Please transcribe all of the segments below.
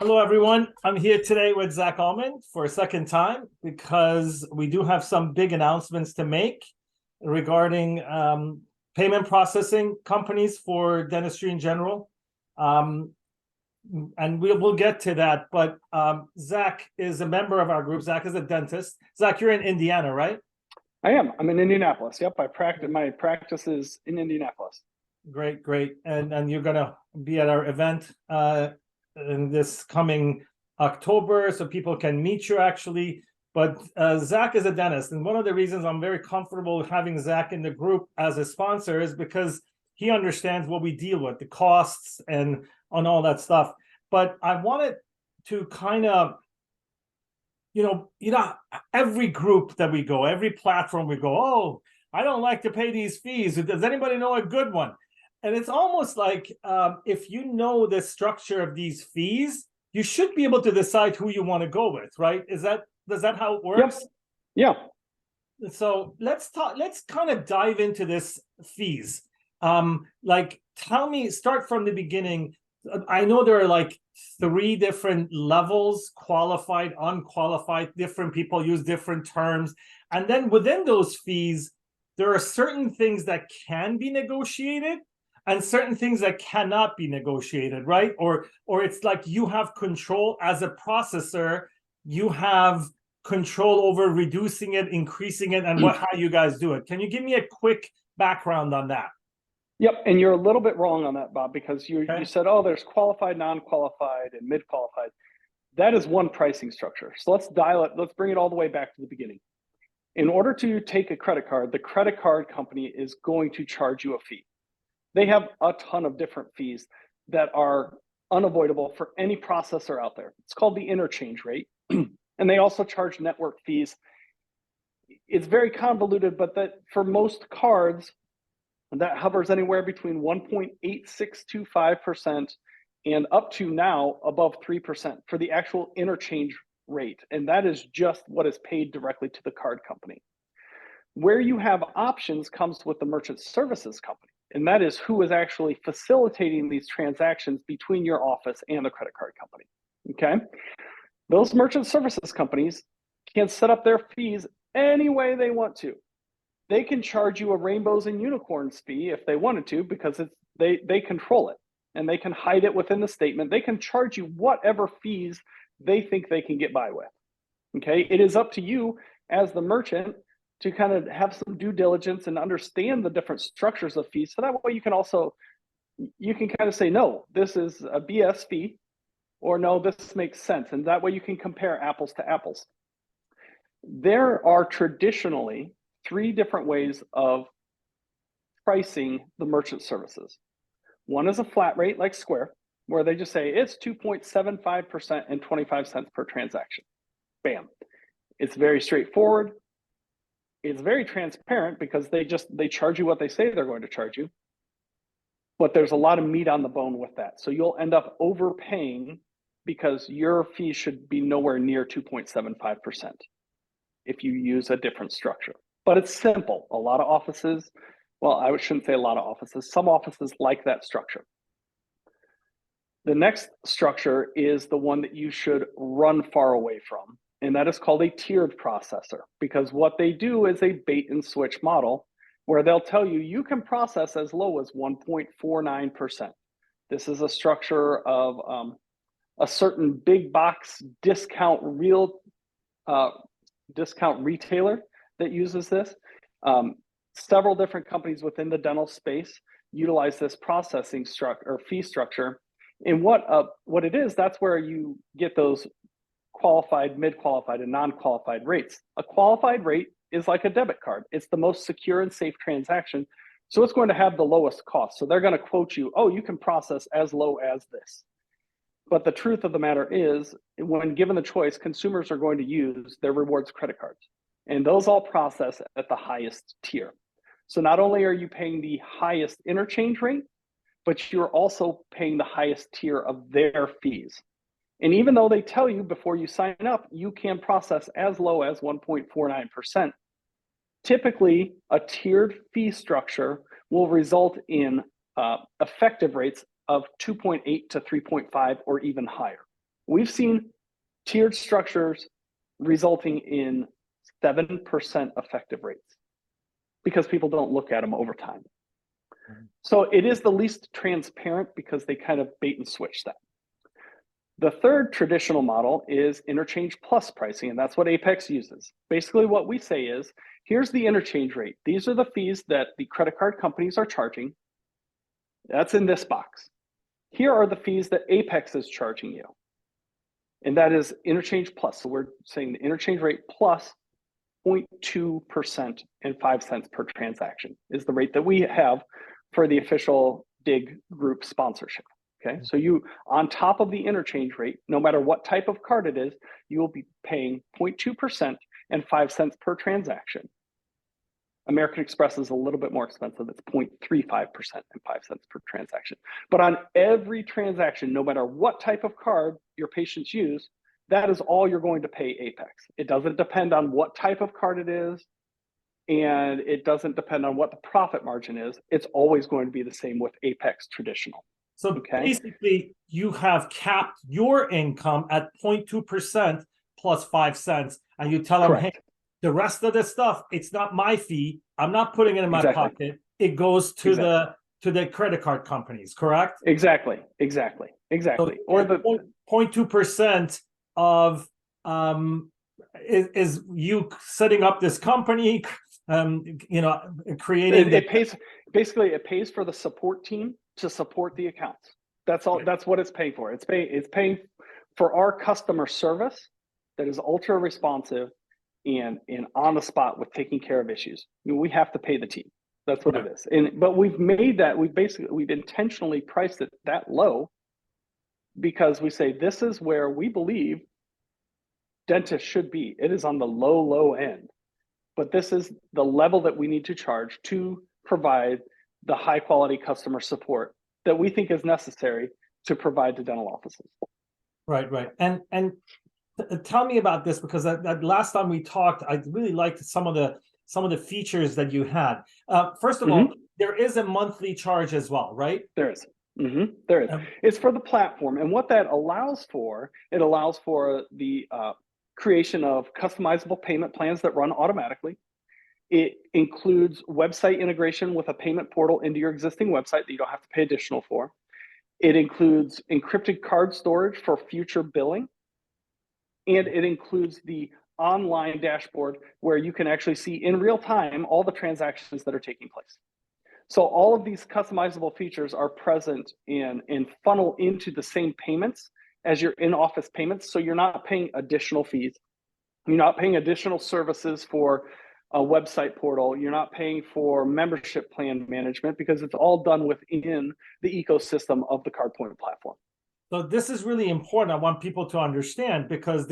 Hello, everyone. I'm here today with Zak Allmand for a second time because we do have some big announcements to make regarding payment processing companies for dentistry in general. Um, and we'll get to that. But Zak is a member of our group. Zak is a dentist. Zak, you're in Indiana, right? I am. I'm in Indianapolis. Yep, my practice is in Indianapolis. Great, great. And you're gonna be at our event in this coming October, so people can meet you actually. But Zak is a dentist, and one of the reasons I'm very comfortable having Zak in the group as a sponsor is because he understands what we deal with, the costs and on all that stuff. But I wanted to kind of, every group that we go, every platform we go, oh, I don't like to pay these fees. Does anybody know a good one? And it's almost like if you know the structure of these fees, you should be able to decide who you want to go with, right? Does that how it works? Yep. Yeah. So let's kind of dive into this fees. Tell me, start from the beginning. I know there are like 3 different levels: qualified, unqualified. Different people use different terms. And then within those fees, there are certain things that can be negotiated and certain things that cannot be negotiated, right? Or it's like you have control as a processor, you have control over reducing it, increasing it, and how you guys do it. Can you give me a quick background on that? Yep, and you're a little bit wrong on that, Bob, because you said, oh, there's qualified, non-qualified, and mid-qualified. That is one pricing structure. So let's bring it all the way back to the beginning. In order to take a credit card, the credit card company is going to charge you a fee. They have a ton of different fees that are unavoidable for any processor out there. It's called the interchange rate. And they also charge network fees. It's very convoluted, but that for most cards, that hovers anywhere between 1.8625% and up to now above 3% for the actual interchange rate. And that is just what is paid directly to the card company. Where you have options comes with the merchant services company, and that is who is actually facilitating these transactions between your office and the credit card company. Okay, those merchant services companies can set up their fees any way they want to. They can charge you a rainbows and unicorns fee if they wanted to, because they control it, and they can hide it within the statement. They can charge you whatever fees they think they can get by with. Okay, it is up to you as the merchant to kind of have some due diligence and understand the different structures of fees. So that way you can kind of say, no, this is a BS fee, or no, this makes sense. And that way you can compare apples to apples. There are traditionally 3 different ways of pricing the merchant services. One is a flat rate like Square, where they just say it's 2.75% and 25 cents per transaction. Bam. It's very straightforward. It's very transparent because they charge you what they say they're going to charge you. But there's a lot of meat on the bone with that. So you'll end up overpaying because your fee should be nowhere near 2.75% if you use a different structure. But it's simple. A lot of offices, well, I shouldn't say a lot of offices, some offices like that structure. The next structure is the one that you should run far away from, and that is called a tiered processor, because what they do is a bait and switch model where they'll tell you you can process as low as 1.49%. This is a structure of a certain big box discount retailer that uses this. Several different companies within the dental space utilize this processing fee structure. And what it is, that's where you get those qualified, mid-qualified, and non-qualified rates. A qualified rate is like a debit card. It's the most secure and safe transaction. So it's going to have the lowest cost. So they're going to quote you, oh, you can process as low as this. But the truth of the matter is, when given the choice, consumers are going to use their rewards credit cards. And those all process at the highest tier. So not only are you paying the highest interchange rate, but you're also paying the highest tier of their fees. And even though they tell you before you sign up, you can process as low as 1.49%, typically a tiered fee structure will result in effective rates of 2.8 to 3.5 or even higher. We've seen tiered structures resulting in 7% effective rates because people don't look at them over time. So it is the least transparent because they kind of bait and switch that. The third traditional model is interchange plus pricing, and that's what Apex uses. Basically, what we say is, here's the interchange rate. These are the fees that the credit card companies are charging. That's in this box. Here are the fees that Apex is charging you. And that is interchange plus. So we're saying the interchange rate plus 0.2% and 5 cents per transaction is the rate that we have for the official DIG group sponsorship. Okay, so you, on top of the interchange rate, no matter what type of card it is, you will be paying 0.2% and 5 cents per transaction. American Express is a little bit more expensive. It's 0.35% and 5 cents per transaction. But on every transaction, no matter what type of card your patients use, that is all you're going to pay Apex. It doesn't depend on what type of card it is, and it doesn't depend on what the profit margin is. It's always going to be the same with Apex traditional. So basically, you have capped your income at 0.2% plus 5 cents, and you tell them, hey, the rest of the stuff, it's not my fee. I'm not putting it in my pocket. It goes to the credit card companies, correct? Exactly. So or the 0.2% of is you setting up this company, creating it pays, basically it pays for the support team to support the accounts. That's all. That's what it's paying for. It's paying for our customer service that is ultra responsive and on the spot with taking care of issues. I mean, we have to pay the team. That's what it is. But we've made that, we've intentionally priced it that low because we say this is where we believe dentists should be. It is on the low end, but this is the level that we need to charge to provide the high quality customer support that we think is necessary to provide to dental offices. Right. And tell me about this, because that last time we talked, I really liked some of the features that you had. First of all, there is a monthly charge as well, right? There is. There is. It's for the platform, and what that allows for, it allows for the creation of customizable payment plans that run automatically. It includes website integration with a payment portal into your existing website that you don't have to pay additional for. It includes encrypted card storage for future billing. And it includes the online dashboard where you can actually see in real time all the transactions that are taking place. So all of these customizable features are present and funnel into the same payments as your in-office payments. So you're not paying additional fees. You're not paying additional services for a website portal. You're not paying for membership plan management because it's all done within the ecosystem of the CardPoint platform. So this is really important. I want people to understand, because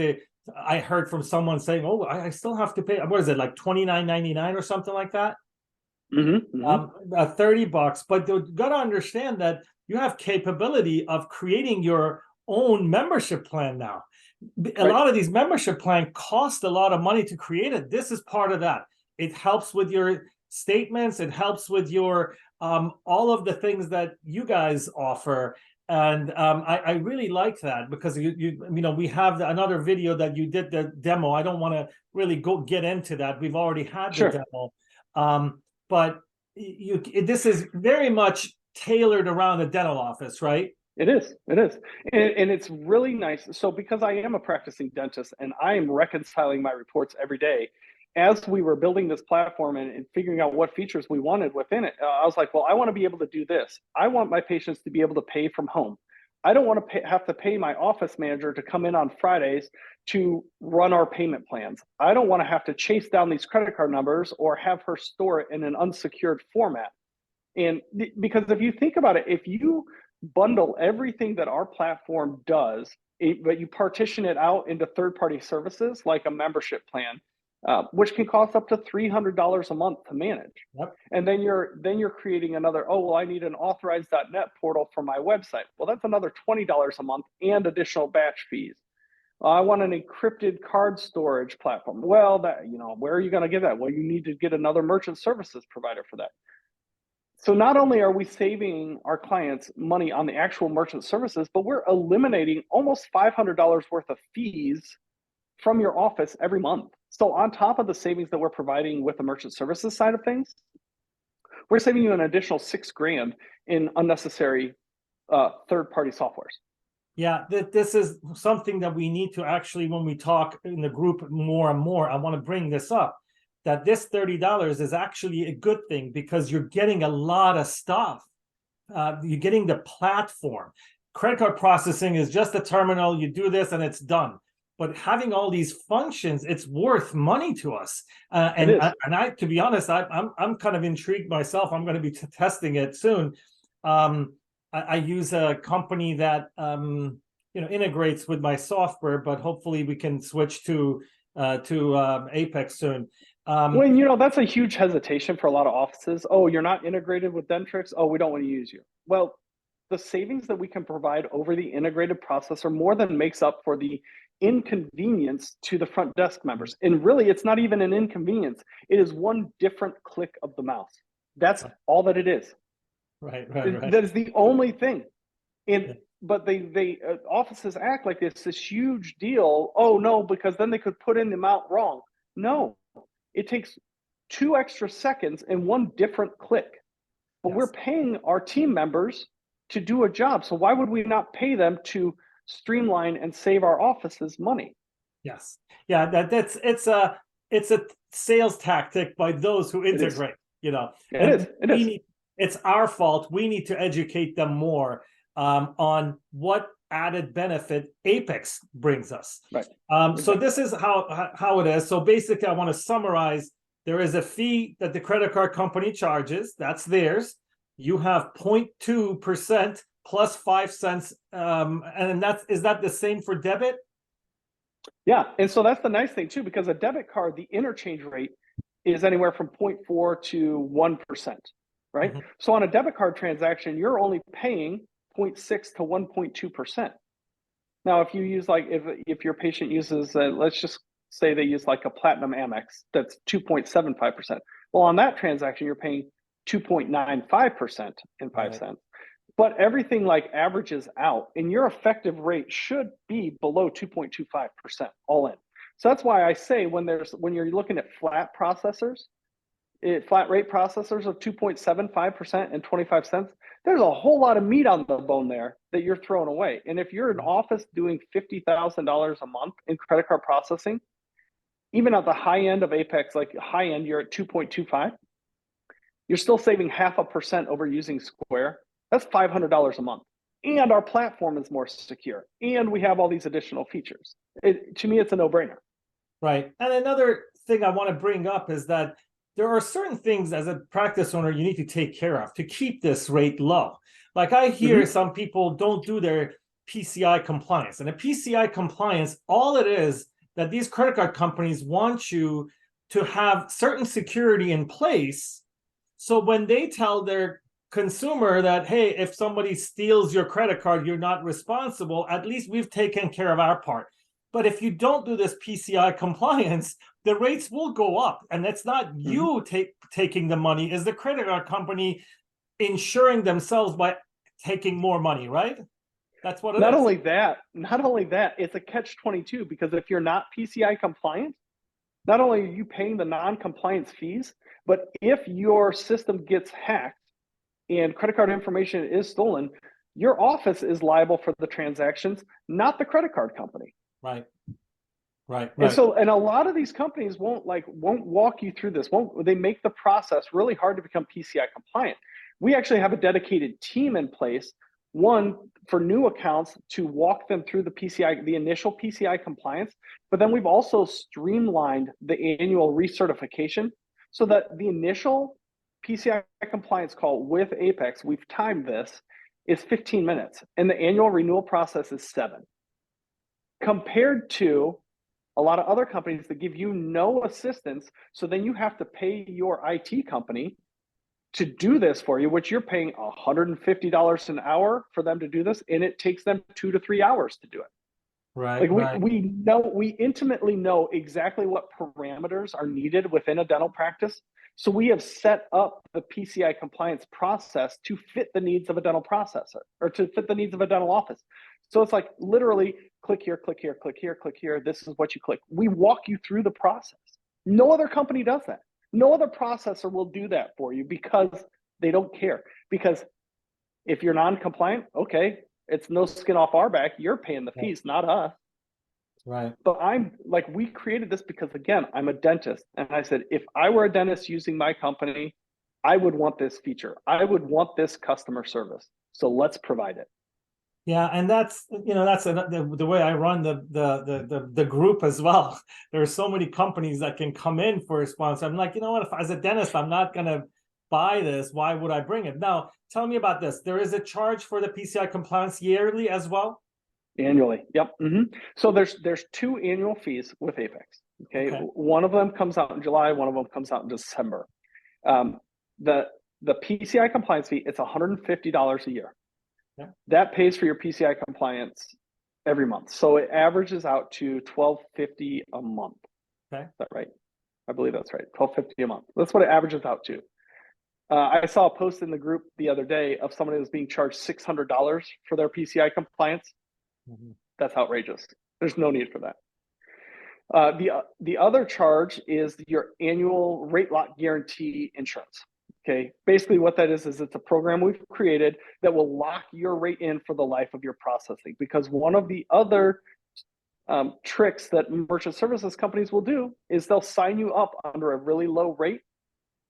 I heard from someone saying, "Oh, I still have to pay. What is it, like $29.99 or something like that?" $30. But you got to understand that you have capability of creating your own membership plan now. A lot of these membership plans cost a lot of money to create it. This is part of that. It helps with your statements. It helps with your all of the things that you guys offer. And I really like that, because we have another video that you did the demo. I don't want to really get into that. We've already had the demo, but this is very much tailored around the dental office, right? It is, and it's really nice. So because I am a practicing dentist and I am reconciling my reports every day, as we were building this platform and figuring out what features we wanted within it, I was like, well, I want to be able to do this. I want my patients to be able to pay from home. I don't want to have to pay my office manager to come in on Fridays to run our payment plans. I don't want to have to chase down these credit card numbers or have her store it in an unsecured format. And because if you think about it, if you bundle everything that our platform does, but you partition it out into third-party services like a membership plan, which can cost up to $300 a month to manage. And then you're creating another, oh, well, I need an authorized.net portal for my website. Well, that's another $20 a month and additional batch fees. I want an encrypted card storage platform. Well, where are you going to get that? Well, you need to get another merchant services provider for that. So not only are we saving our clients money on the actual merchant services, but we're eliminating almost $500 worth of fees from your office every month. So on top of the savings that we're providing with the merchant services side of things, we're saving you an additional $6,000 in unnecessary third-party softwares. Yeah, this is something that we need to actually, when we talk in the group more and more, I want to bring this up, that this $30 is actually a good thing because you're getting a lot of stuff. You're getting the platform. Credit card processing is just a terminal. You do this and it's done. But having all these functions, it's worth money to us. And I, to be honest, I'm kind of intrigued myself. I'm going to be testing it soon. I use a company that integrates with my software, but hopefully we can switch to Apex soon. Well, that's a huge hesitation for a lot of offices. Oh, you're not integrated with Dentrix. Oh, we don't want to use you. Well, the savings that we can provide over the integrated processor more than makes up for the inconvenience to the front desk members. And really, it's not even an inconvenience. It is one different click of the mouse. That's all that it is. Right. That is the only thing. But they offices act like it's this huge deal. Oh no, because then they could put in the amount wrong. No, it takes 2 extra seconds and 1 different click. But we're paying our team members to do a job. So why would we not pay them to streamline and save our offices money? Yes. Yeah, it's a sales tactic by those who integrate, It is. It's our fault. We need to educate them more on what added benefit Apex brings us. Right. So this is how it is. So basically, I want to summarize. There is a fee that the credit card company charges. That's theirs. You have 0.2% plus 5 cents. And is that the same for debit? Yeah. And so that's the nice thing too, because a debit card, the interchange rate is anywhere from 0.4 to 1%. Right. Mm-hmm. So on a debit card transaction, you're only paying 0.6 to 1.2%. Now, if you use if your patient uses, let's just say they use like a Platinum Amex, that's 2.75%. Well, on that transaction, you're paying 2.95% in 5 cents. But everything averages out, and your effective rate should be below 2.25% all in. So that's why I say when you're looking at flat rate processors of 2.75% and 25 cents, there's a whole lot of meat on the bone there that you're throwing away. And if you're an office doing $50,000 a month in credit card processing, even at the high end of Apex, high end, you're at 2.25, you're still saving 0.5% over using Square. That's $500 a month. And our platform is more secure. And we have all these additional features. To me, it's a no-brainer. Right. And another thing I want to bring up is that there are certain things as a practice owner you need to take care of to keep this rate low. Like I hear some people don't do their PCI compliance. And a PCI compliance, all it is that these credit card companies want you to have certain security in place. So when they tell their consumer that, hey, if somebody steals your credit card, you're not responsible, at least we've taken care of our part. But if you don't do this PCI compliance, the rates will go up. And that's not you taking the money, is the credit card company insuring themselves by taking more money, right? That's what it is. Not only that, it's a catch-22, because if you're not PCI compliant, not only are you paying the non-compliance fees, but if your system gets hacked and credit card information is stolen, your office is liable for the transactions, not the credit card company. Right. And a lot of these companies won't walk you through this. They make the process really hard to become PCI compliant. We actually have a dedicated team in place, one for new accounts to walk them through the initial PCI compliance, but then we've also streamlined the annual recertification so that the initial PCI compliance call with Apex, we've timed this, is 15 minutes, and the annual renewal process is 7. Compared to a lot of other companies that give you no assistance, so then you have to pay your IT company to do this for you, which you're paying $150 an hour for them to do this, and it takes them 2 to 3 hours to do it. Right. We intimately know exactly what parameters are needed within a dental practice. So we have set up the PCI compliance process to fit the needs of a dental processor, or to fit the needs of a dental office. So it's like literally click here, click here, click here, click here. This is what you click. We walk you through the process. No other company does that. No other processor will do that for you because they don't care. Because if you're non-compliant, okay, it's no skin off our back. You're paying the fees, not us. Right. But I'm like, we created this because, again, I'm a dentist. And I said, if I were a dentist using my company, I would want this feature. I would want this customer service. So let's provide it. Yeah, and that's the way I run the group as well. There are so many companies that can come in for a sponsor. I'm like, you know what? If as a dentist, I'm not gonna buy this. Why would I bring it? Now, tell me about this. There is a charge for the PCI compliance yearly as well. Annually, yep. So there's 2 annual fees with Apex. Okay, one of them comes out in July, one of them comes out in December. The PCI compliance fee, it's $150 a year. That pays for your PCI compliance every month. So it averages out to $1,250 a month. Okay, is that right? I believe that's right. $1,250 a month. That's what it averages out to. I saw a post in the group the other day of somebody who was being charged $600 for their PCI compliance. That's outrageous. There's no need for that. The other charge is your annual rate lock guarantee insurance. Okay, basically what that is it's a program we've created that will lock your rate in for the life of your processing. Because one of the other tricks that merchant services companies will do is they'll sign you up under a really low rate,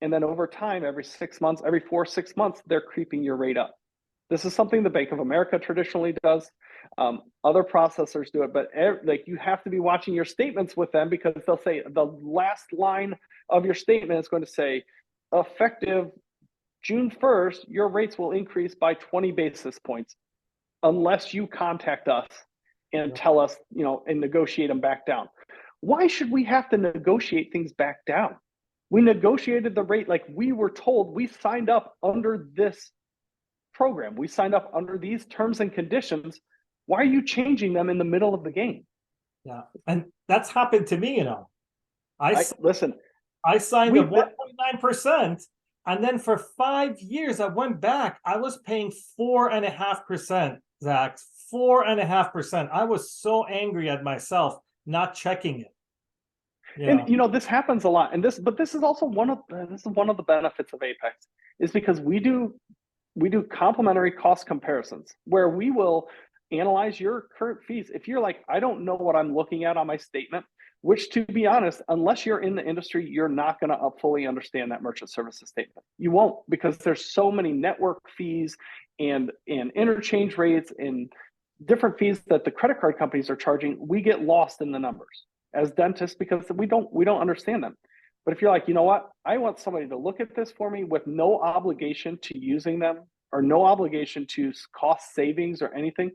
and then over time, every 6 months, every 4-6 months, they're creeping your rate up. This is something the Bank of America traditionally does. Other processors do it, but like you have to be watching your statements with them, because they'll say the last line of your statement is going to say, effective June 1st, your rates will increase by 20 basis points unless you contact us and tell us, and negotiate them back down. Why should we have to negotiate things back down? We negotiated the rate like we were told. We signed up under this program. We signed up under these terms and conditions. Why are you changing them in the middle of the game? Yeah, and that's happened to me. Listen. I signed a 1.9%, and then for 5 years I went back. I was paying 4.5%, Zach. 4.5%. I was so angry at myself not checking it. And this happens a lot. And this is also one of the benefits of Apex, is because we do complimentary cost comparisons where we will analyze your current fees. If you're like, I don't know what I'm looking at on my statement, which, to be honest, unless you're in the industry, you're not going to fully understand that merchant services statement. You won't, because there's so many network fees and interchange rates and different fees that the credit card companies are charging. We get lost in the numbers as dentists because we don't understand them. But if you're like, you know what, I want somebody to look at this for me with no obligation to using them or no obligation to cost savings or anything,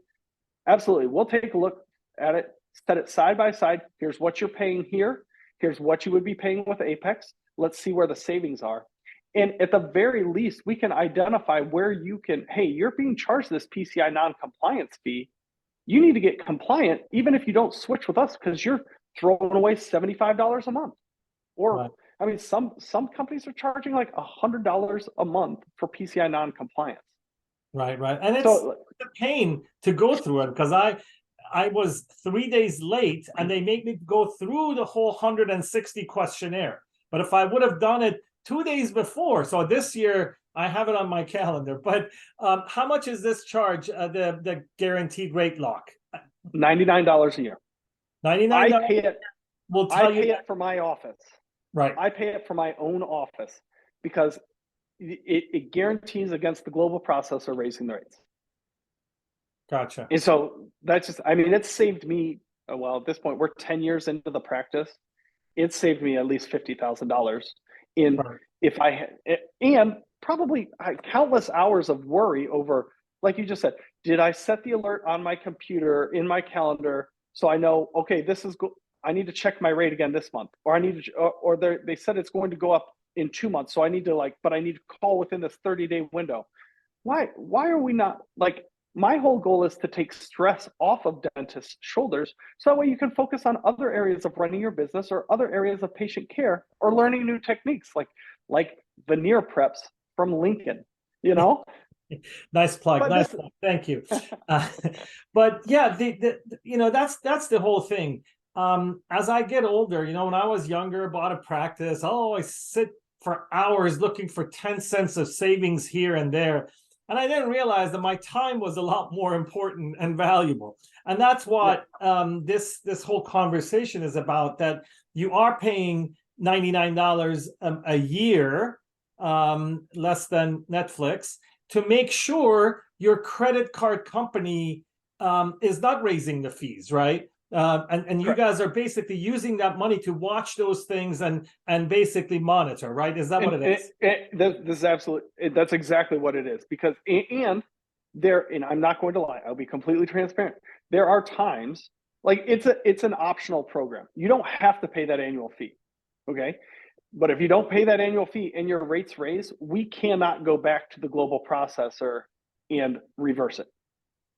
absolutely, we'll take a look at it. Set it side by side. Here's what you're paying here. Here's what you would be paying with Apex. Let's see where the savings are. And at the very least, we can identify where you can, hey, you're being charged this PCI non-compliance fee. You need to get compliant, even if you don't switch with us, because you're throwing away $75 a month. Or, right. I mean, some companies are charging like $100 a month for PCI non-compliance. Right. And it's a pain to go through it, because I was 3 days late and they make me go through the whole 160 questionnaire. But if I would have done it 2 days before, so this year I have it on my calendar. But how much is this charge, the guaranteed rate lock? $99 a year. $99. I pay it. I pay it for my office. Right. I pay it for my own office because it guarantees against the global processor raising the rates. Gotcha. And so that's just, I mean, it's saved me, well, at this point, we're 10 years into the practice. It saved me at least $50,000 in right. If I had, and probably countless hours of worry over, like you just said, did I set the alert on my computer in my calendar so I know, okay, I need to check my rate again this month, or I need to, or they said it's going to go up in 2 months. So I need to but I need to call within this 30-day window. Why are we not my whole goal is to take stress off of dentists' shoulders, so that way you can focus on other areas of running your business or other areas of patient care or learning new techniques. Like like veneer preps from Lincoln, you know? Nice plug. But Nice this, plug. Thank you. But yeah, that's the whole thing. As I get older, when I was younger, bought a practice. Oh, I sit for hours looking for 10 cents of savings here and there. And I didn't realize that my time was a lot more important and valuable. And that's what this whole conversation is about, that you are paying $99 a year, less than Netflix, to make sure your credit card company is not raising the fees, right? And you guys are basically using that money to watch those things and basically monitor, right? Is that what it is? This is absolutely, that's exactly what it is. Because, and I'm not going to lie, I'll be completely transparent. There are times, like it's an optional program. You don't have to pay that annual fee, okay? But if you don't pay that annual fee and your rates raise, we cannot go back to the global processor and reverse it.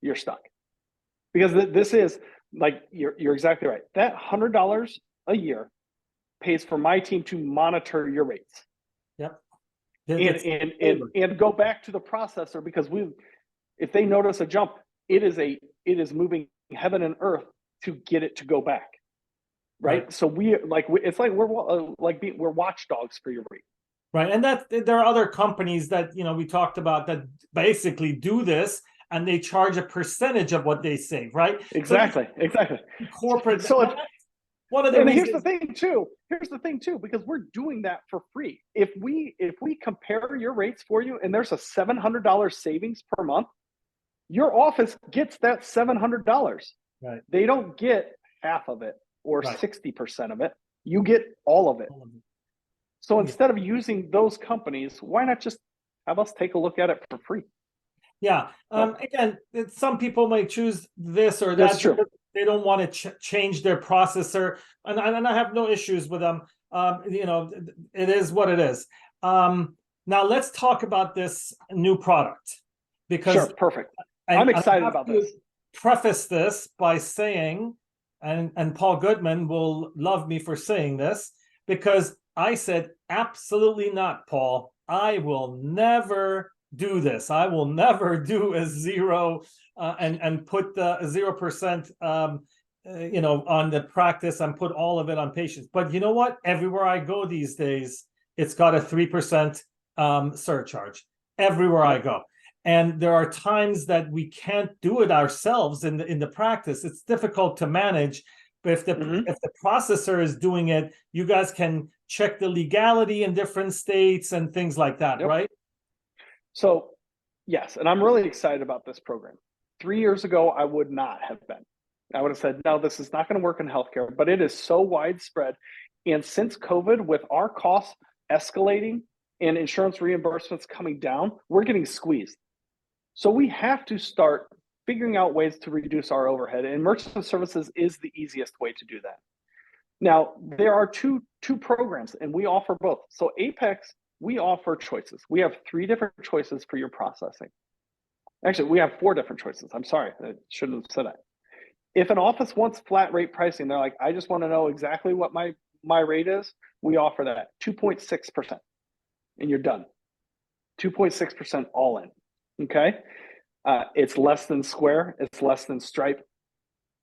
You're stuck. Because this is, like, you're exactly right. That $100 a year pays for my team to monitor your rates. Yep. And go back to the processor, because if they notice a jump, it is moving heaven and earth to get it to go back. Right. So it's like we're watchdogs for your rate. Right. And that there are other companies that, we talked about, that basically do this, and they charge a percentage of what they save, right? Exactly. Corporate. So one of the and reasons. Here's the thing too, because we're doing that for free. If we compare your rates for you, and there's a $700 savings per month, your office gets that $700. Right. They don't get half of it or 60% of it. You get all of it. So instead of using those companies, why not just have us take a look at it for free? Yeah. Again, some people may choose this or that. That's true. They don't want to change their processor, and I have no issues with them. It is what it is. Now let's talk about this new product, because sure, perfect. I'm excited about this. Preface this by saying, and Paul Goodman will love me for saying this, because I said, absolutely not, Paul. I will never do this. I will never do a zero and put the 0% on the practice and put all of it on patients. But you know what? Everywhere I go these days, it's got a 3% surcharge everywhere I go. And there are times that we can't do it ourselves in the practice. It's difficult to manage. But if the processor is doing it, you guys can check the legality in different states and things like that, right? So, yes, and I'm really excited about this program. 3 years ago, I would not have been. I would have said, no, this is not going to work in healthcare, but it is so widespread. And since COVID, with our costs escalating and insurance reimbursements coming down, we're getting squeezed. So we have to start figuring out ways to reduce our overhead, and merchant services is the easiest way to do that. Now, there are two programs, and we offer both. So Apex, we offer choices. We have 3 different choices for your processing. Actually, we have 4 different choices. I'm sorry, I shouldn't have said that. If an office wants flat rate pricing, they're like, I just want to know exactly what my rate is, we offer that 2.6%, and you're done. 2.6% all in. Okay. It's less than Square. It's less than Stripe.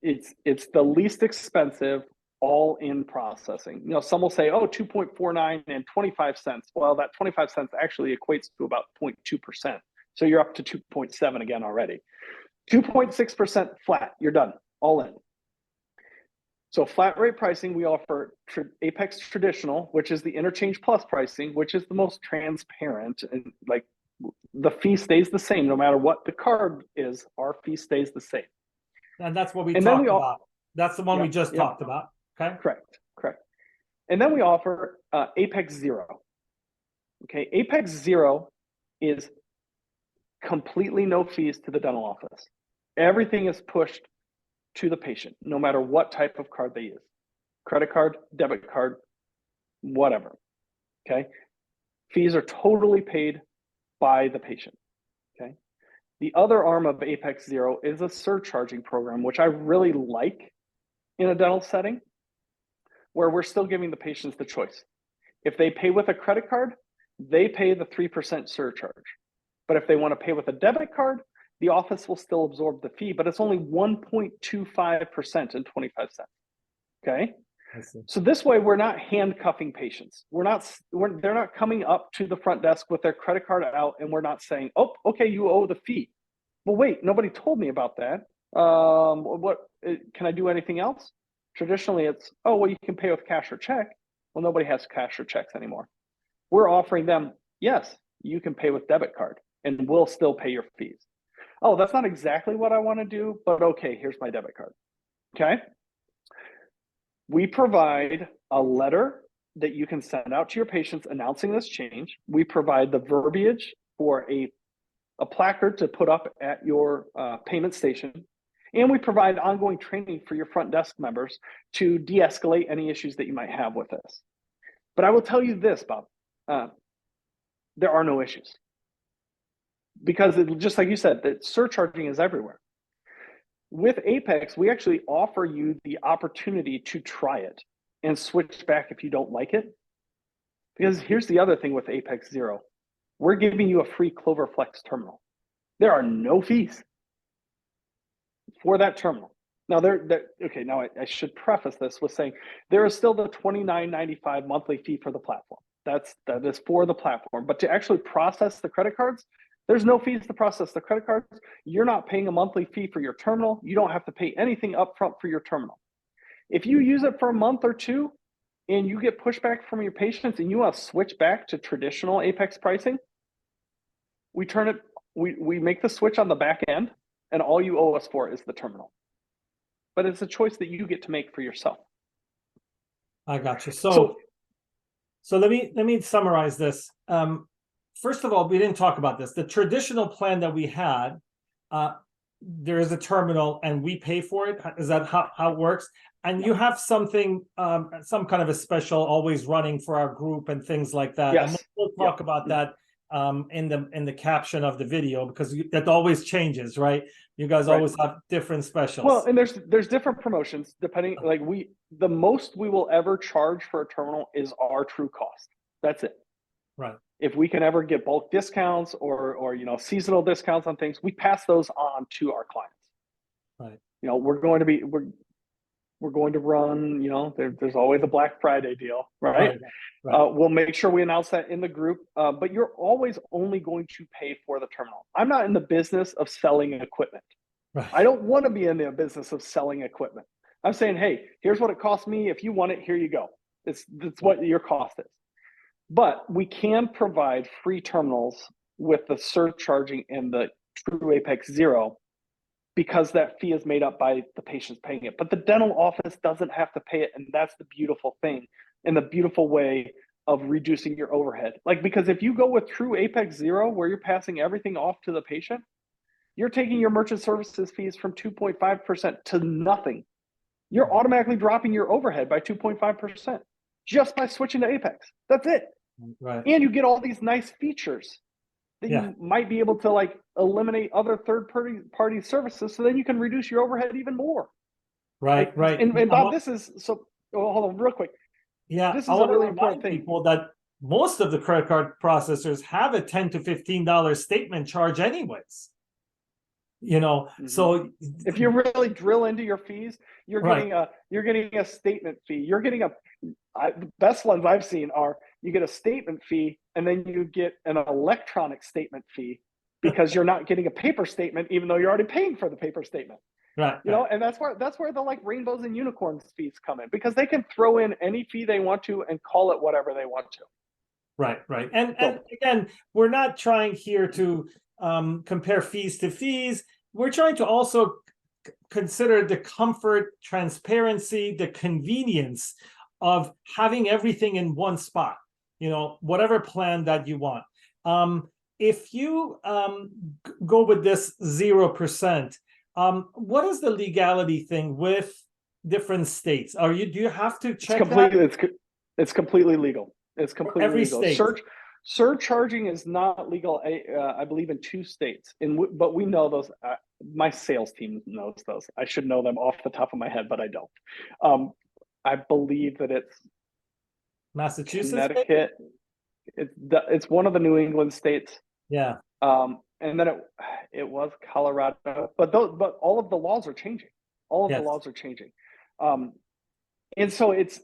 It's the least expensive all in processing. Some will say, oh, 2.49 and 25 cents. Well, that 25 cents actually equates to about 0.2%. So you're up to 2.7 again already. 2.6% flat. You're done. All in. So flat rate pricing, we offer Apex Traditional, which is the Interchange Plus pricing, which is the most transparent, and like the fee stays the same no matter what the card is. Our fee stays the same. And that's what we talked about. That's the one we just talked about. Okay. Correct. And then we offer Apex Zero. Okay. Apex Zero is completely no fees to the dental office. Everything is pushed to the patient, no matter what type of card they use. Credit card, debit card, whatever. Okay. Fees are totally paid by the patient. Okay. The other arm of Apex Zero is a surcharging program, which I really like in a dental setting, where we're still giving the patients the choice. If they pay with a credit card, they pay the 3% surcharge. But if they want to pay with a debit card, the office will still absorb the fee, but it's only 1.25% and 25 cents. Okay. So this way, we're not handcuffing patients. They're not coming up to the front desk with their credit card out, and we're not saying, "Oh, okay, you owe the fee." Well, wait, nobody told me about that. What can I do? Anything else? Traditionally, it's, oh, well, you can pay with cash or check. Well, nobody has cash or checks anymore. We're offering them, yes, you can pay with debit card, and we'll still pay your fees. Oh, that's not exactly what I want to do, but okay, here's my debit card. Okay. We provide a letter that you can send out to your patients announcing this change. We provide the verbiage for a placard to put up at your payment station. And we provide ongoing training for your front desk members to de-escalate any issues that you might have with this. But I will tell you this, Bob, there are no issues. Because just like you said, that surcharging is everywhere. With Apex, we actually offer you the opportunity to try it and switch back if you don't like it. Because here's the other thing with Apex Zero. We're giving you a free Clover Flex terminal. There are no fees for that terminal. Now, okay, now I should preface this with saying there is still the $29.95 monthly fee for the platform. That is for the platform. But to actually process the credit cards, there's no fees to process the credit cards. You're not paying a monthly fee for your terminal. You don't have to pay anything upfront for your terminal. If you use it for a month or two and you get pushback from your patients and you want to switch back to traditional Apex pricing, we make the switch on the back end, and all you owe us for is the terminal. But it's a choice that you get to make for yourself. I got you. So let me summarize this. First of all, we didn't talk about this. The traditional plan that we had, there is a terminal and we pay for it. Is that how it works? And you have something, some kind of a special always running for our group and things like that. Yes. And we'll talk about that in the caption of the video, because that always changes, right? You guys always have different specials. Well, and there's different promotions depending. Like the most we will ever charge for a terminal is our true cost. That's it. Right. If we can ever get bulk discounts or seasonal discounts on things, we pass those on to our clients. Right. We're going to run, there's always a Black Friday deal, right? We'll make sure we announce that in the group, but you're always only going to pay for the terminal. I'm not in the business of selling equipment. Right. I don't want to be in the business of selling equipment. I'm saying, hey, here's what it costs me. If you want it, here you go. It's what your cost is. But we can provide free terminals with the surcharging and the true Apex Zero, because that fee is made up by the patients paying it. But the dental office doesn't have to pay it, and that's the beautiful thing and the beautiful way of reducing your overhead. Because if you go with true Apex Zero, where you're passing everything off to the patient, you're taking your merchant services fees from 2.5% to nothing. You're automatically dropping your overhead by 2.5% just by switching to Apex. That's it. Right. And you get all these nice features that you might be able to eliminate other third-party services, so then you can reduce your overhead even more. Right. And Bob, this is so. Hold on, real quick. Yeah, this is a really important thing. People that most of the credit card processors have a $10 to $15 statement charge, anyways. So if you really drill into your fees, you're getting a statement fee. You're getting the best ones I've seen are you get a statement fee and then you get an electronic statement fee, because you're not getting a paper statement, even though you're already paying for the paper statement. Right. And that's where the rainbows and unicorns fees come in, because they can throw in any fee they want to and call it whatever they want to. Right. And again, we're not trying here to compare fees to fees. We're trying to also consider the comfort, transparency, the convenience of having everything in one spot, whatever plan that you want. If you go with this 0%, what is the legality thing with different states? Do you have to check It's completely legal. It's completely every legal. State. Surcharging is not legal, I believe, in 2 states. But we know those. My sales team knows those. I should know them off the top of my head, but I don't. I believe that it's Massachusetts, Connecticut. It's one of the New England states. Yeah. And then it was Colorado, but all of the laws are changing. All of the Yes. laws are changing. And so it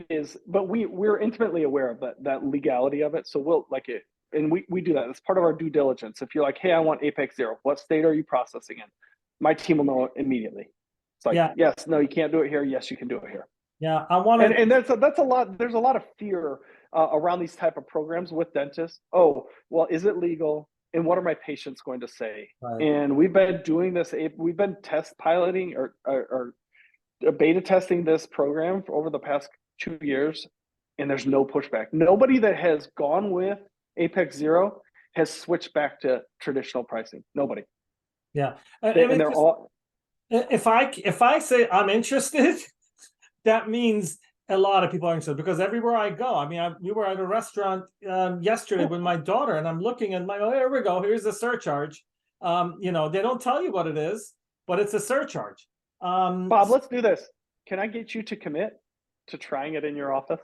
is, but we're intimately aware of that legality of it. So we'll like it, and we do that. It's part of our due diligence. If you're like, hey, I want Apex Zero, what state are you processing in? My team will know immediately. It's like, Yeah. yes, no, you can't do it here. Yes, you can do it here. Yeah. I want to. And that's a lot. There's a lot of fear around these type of programs with dentists. Oh, well, is it legal? And what are my patients going to say? Right. And we've been doing this. We've been test piloting or beta testing this program for over the past 2 years, and there's no pushback. Nobody that has gone with Apex Zero has switched back to traditional pricing. Nobody. Yeah. And they're all. If I say I'm interested, that means a lot of people are interested, because everywhere I go, I mean, we were at a restaurant yesterday with my daughter, and I'm looking and oh, here we go. Here's the surcharge. They don't tell you what it is, but it's a surcharge. Bob, let's do this. Can I get you to commit to trying it in your office?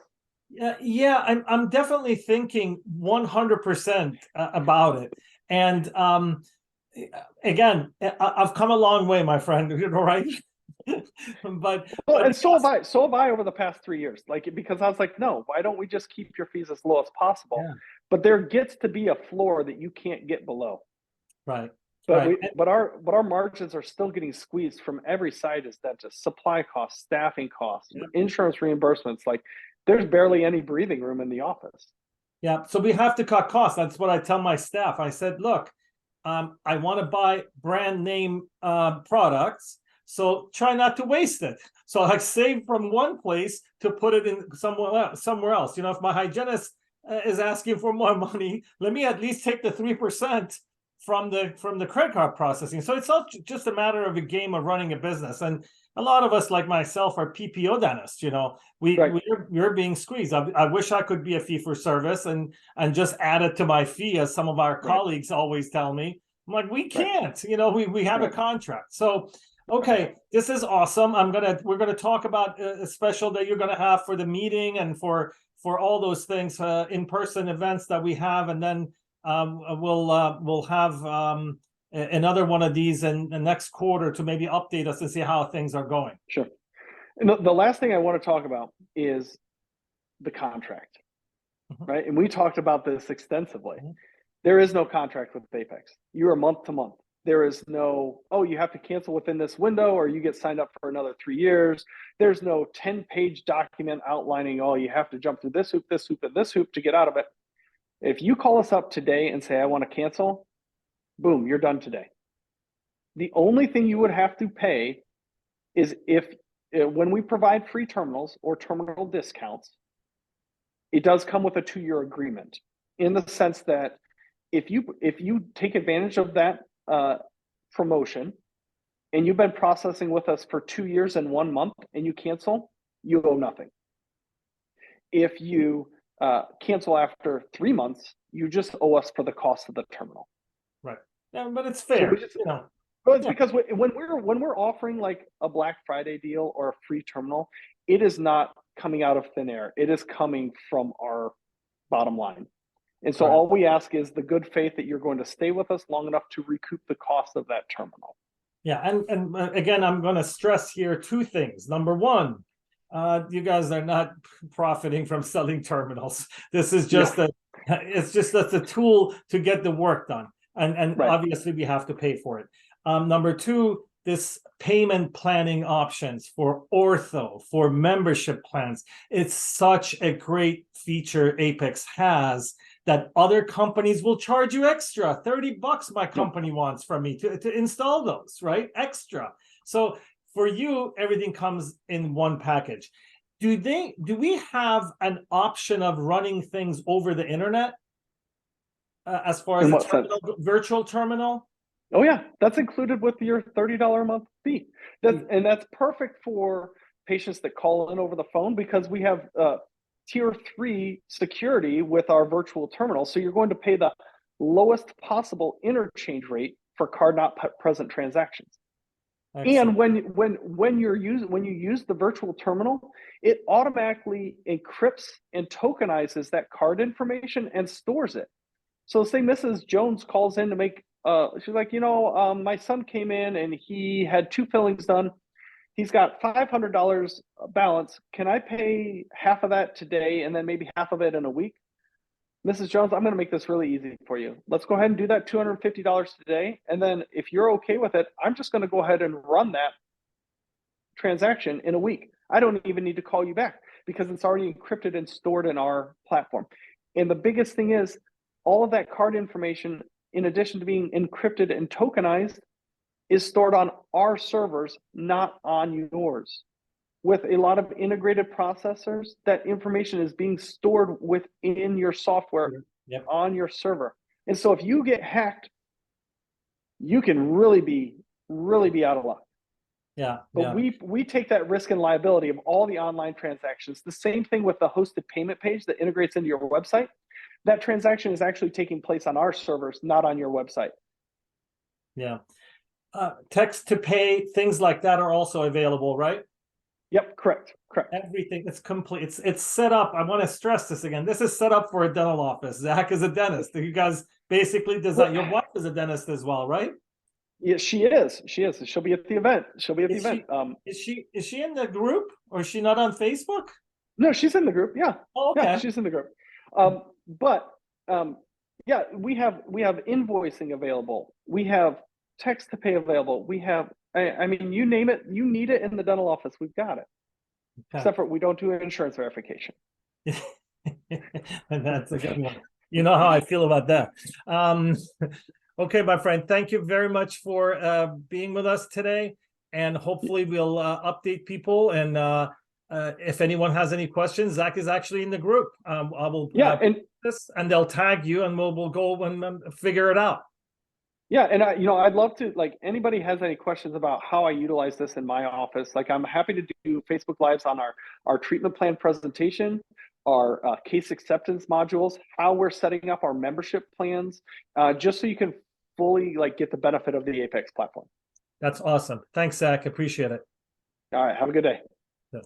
Yeah, I'm definitely thinking 100% about it. And again, I've come a long way, my friend, right? but and so have I over the past 3 years. Like, because I was like, no, why don't we just keep your fees as low as possible? Yeah. But there gets to be a floor that you can't get below. Right. But right. but our margins are still getting squeezed from every side as dentists, supply costs, staffing costs, insurance reimbursements. Like, there's barely any breathing room in the office. Yeah. So we have to cut costs. That's what I tell my staff. I said, look, I want to buy brand name products. So try not to waste it. So I save from one place to put it in somewhere else. If my hygienist is asking for more money, let me at least take the 3% from the credit card processing. So it's not just a matter of a game of running a business. And a lot of us, like myself, are PPO dentists. We're being squeezed. I wish I could be a fee for service and just add it to my fee, as some of our colleagues always tell me. I'm like, we can't. We have a contract. So okay, this is awesome. We're gonna talk about a special that you're gonna have for the meeting and for all those things, in-person events that we have, and then we'll have another one of these in the next quarter to maybe update us and see how things are going. Sure. And the last thing I want to talk about is the contract, right? And we talked about this extensively. There is no contract with Apex. You are month to month. There is no, oh, you have to cancel within this window or you get signed up for another 3 years. There's no 10-page document outlining, oh, you have to jump through this hoop, and this hoop to get out of it. If you call us up today and say, I want to cancel, boom, you're done today. The only thing you would have to pay is when we provide free terminals or terminal discounts, it does come with a 2-year agreement, in the sense that if you take advantage of that promotion and you've been processing with us for 2 years and 1 month and you cancel, you owe nothing. If you cancel after 3 months, you just owe us for the cost of the terminal. Right. Yeah, but it's fair. Well, it's because when we're offering like a Black Friday deal or a free terminal, it is not coming out of thin air. It is coming from our bottom line. And so all we ask is the good faith that you're going to stay with us long enough to recoup the cost of that terminal. Yeah, and again, I'm going to stress here 2 things. Number one, you guys are not profiting from selling terminals. This is just that's a tool to get the work done, and obviously we have to pay for it. Number 2, this payment planning options for ortho, for membership plans. It's such a great feature Apex has that other companies will charge you extra. $30 my company wants from me to install those, right? Extra. So for you, everything comes in one package. Do we have an option of running things over the internet as far as virtual terminal? Oh yeah, that's included with your $30 a month fee. That's perfect for patients that call in over the phone, because we have tier 3 security with our virtual terminal. So you're going to pay the lowest possible interchange rate for card not present transactions. Excellent. And when you use the virtual terminal, it automatically encrypts and tokenizes that card information and stores it. So say Mrs. Jones calls in to make she's like, my son came in and he had 2 fillings done. He's got $500 balance. Can I pay half of that today and then maybe half of it in a week? Mrs. Jones, I'm going to make this really easy for you. Let's go ahead and do that $250 today. And then if you're okay with it, I'm just going to go ahead and run that transaction in a week. I don't even need to call you back because it's already encrypted and stored in our platform. And the biggest thing is all of that card information, in addition to being encrypted and tokenized, is stored on our servers, not on yours. With a lot of integrated processors, that information is being stored within your software on your server. And so if you get hacked, you can really be out of luck. But we take that risk and liability of all the online transactions. The same thing with the hosted payment page that integrates into your website. That transaction is actually taking place on our servers, not on your website. Text to pay, things like that are also available, right? Yep, correct. Everything, it's complete. It's set up. I want to stress this again. This is set up for a dental office. Zach is a dentist. You guys basically design. Your wife is a dentist as well, right? Yeah, she is. She'll be at the event. Is she in the group or is she not on Facebook? No, she's in the group. Yeah. Oh, okay. Yeah, she's in the group. Yeah, we have invoicing available. We have text to pay available. We have, I mean, you name it, you need it in the dental office, we've got it. Okay. Except for we don't do insurance verification. That's a good one. You know how I feel about that. Okay, my friend, thank you very much for being with us today. And hopefully we'll update people. And if anyone has any questions, Zach is actually in the group. I will this and they'll tag you and we'll go and figure it out. Yeah, and I'd love to, like, anybody has any questions about how I utilize this in my office, like, I'm happy to do Facebook Lives on our treatment plan presentation, our case acceptance modules, how we're setting up our membership plans, just so you can fully get the benefit of the Apex platform. That's awesome. Thanks, Zach. Appreciate it. All right. Have a good day.